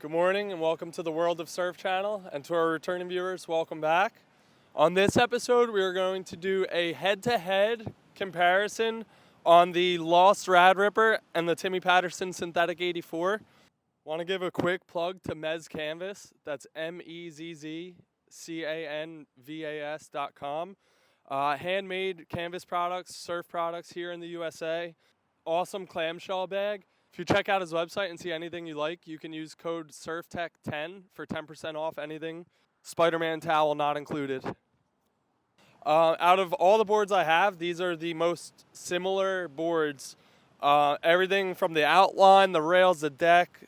Good morning and welcome to the World of Surf channel, and to our returning viewers, welcome back. On this episode, we are going to do a head-to-head comparison on the Lost Rad Ripper and the Timmy Patterson Synthetic 84. Want to give a quick plug to MEZZCANVAS. That's MEZZCANVAS.com. Handmade canvas products, surf products here in the USA. Awesome clamshell bag. If you check out his website and see anything you like, you can use code SURFTECH10 for 10% off anything. Spider-Man towel not included. Out of all the boards I have, these are the most similar boards. Everything from the outline, the rails, the deck,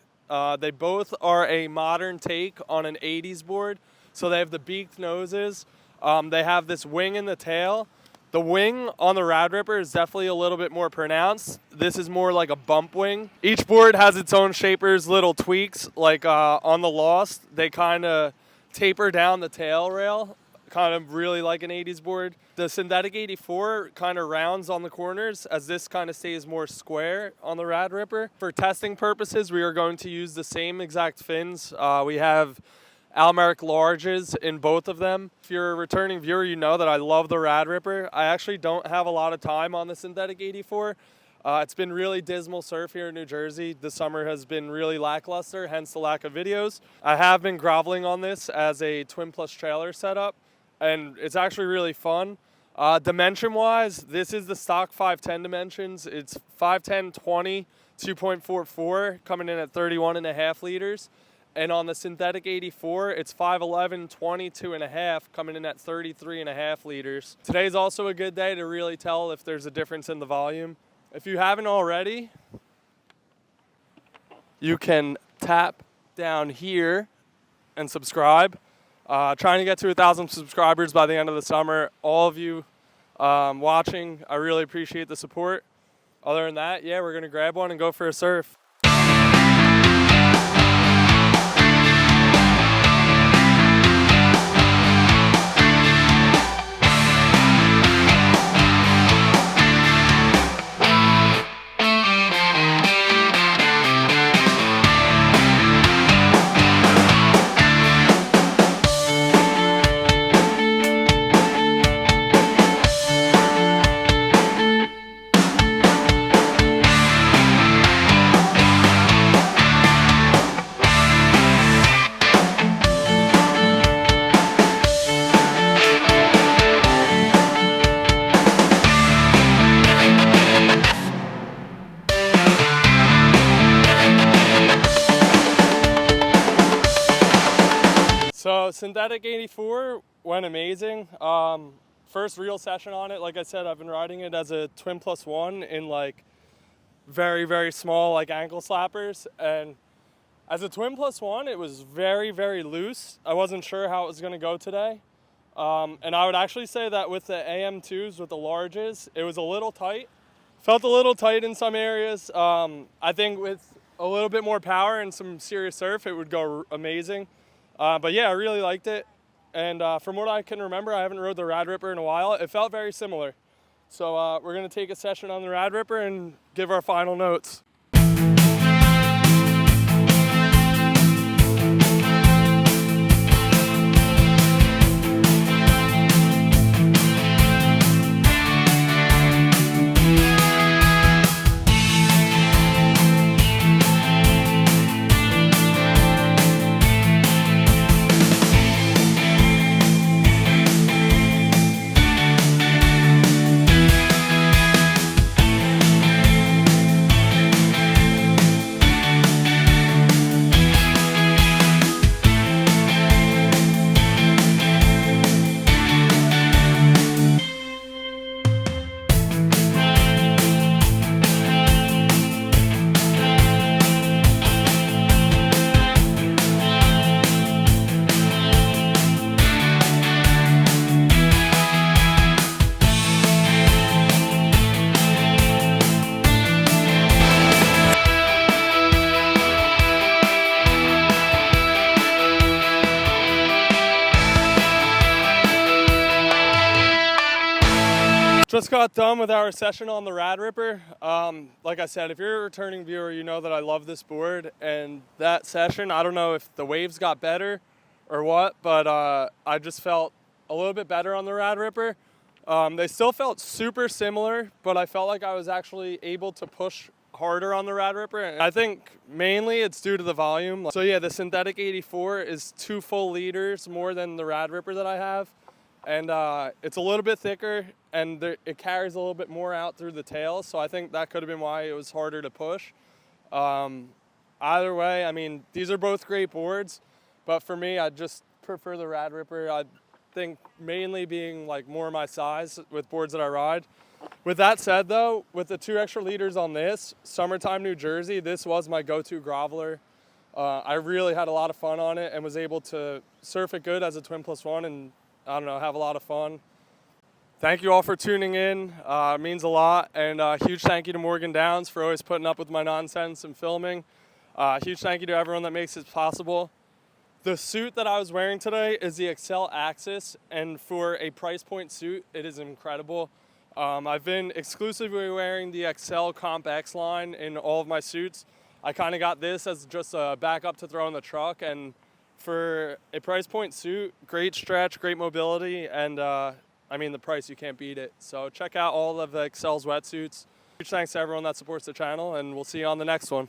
they both are a modern take on an 80s board. So they have the beaked noses. They have this wing in the tail. The wing on the Rad Ripper is definitely a little bit more pronounced. This is more like a bump wing. Each board has its own shapers, little tweaks. Like on the Lost, they kind of taper down the tail rail, kind of really like an 80s board. The Synthetic 84 kind of rounds on the corners, as this kind of stays more square on the Rad Ripper. For testing purposes, we are going to use the same exact fins. We have Almeric larges in both of them. If you're a returning viewer, you know that I love the Rad Ripper. I actually don't have a lot of time on the Synthetic 84. It's been really dismal surf here in New Jersey. The summer has been really lackluster, hence the lack of videos. I have been groveling on this as a twin plus trailer setup, and it's actually really fun. Dimension-wise, this is the stock 510 dimensions. It's 5'10", 20, 2.44, coming in at 31.5 liters. And on the Synthetic 84, it's 5'11", 22.5, coming in at 33.5 liters. Today's also a good day to really tell if there's a difference in the volume. If you haven't already, you can tap down here and subscribe. Trying to get to 1,000 subscribers by the end of the summer. All of you watching, I really appreciate the support. Other than that, yeah, we're gonna grab one and go for a surf. So Synthetic 84 went amazing. First real session on it, like I said, I've been riding it as a twin plus one in like very, very small like ankle slappers. And as a twin plus one, it was very, very loose. I wasn't sure how it was gonna go today. And I would actually say that with the AM2s, with the larges, it was a little tight. Felt a little tight in some areas. I think with a little bit more power and some serious surf, it would go amazing. But yeah, I really liked it. And from what I can remember, I haven't rode the Rad Ripper in a while. It felt very similar. So we're gonna take a session on the Rad Ripper and give our final notes. Just got done with our session on the Rad Ripper. Like I said, if you're a returning viewer, you know that I love this board. And that session, I don't know if the waves got better or what, but I just felt a little bit better on the Rad Ripper. They still felt super similar, but I felt like I was actually able to push harder on the Rad Ripper. And I think mainly it's due to the volume. So yeah, the Synthetic 84 is 2 full liters more than the Rad Ripper that I have. And it's a little bit thicker, and it carries a little bit more out through the tail, so I think that could have been why it was harder to push. Either way, I mean, these are both great boards, but for me, I just prefer the Rad Ripper. I think mainly being like more my size with boards that I ride. With that said though, with the 2 extra liters on this, summertime New Jersey, this was my go-to groveler. I really had a lot of fun on it and was able to surf it good as a Twin Plus One and I don't know, have a lot of fun. Thank you all for tuning in. It means a lot. And huge thank you to Morgan Downs for always putting up with my nonsense and filming. Huge thank you to everyone that makes it possible. The suit that I was wearing today is the Excel Axis, and for a price point suit, it is incredible. I've been exclusively wearing the Excel Comp X line in all of my suits. I kind of got this as just a backup to throw in the truck, and for a price point suit, great stretch, great mobility, and I mean the price, you can't beat it. So check out all of the Excel's wetsuits. Huge thanks to everyone that supports the channel, and we'll see you on the next one.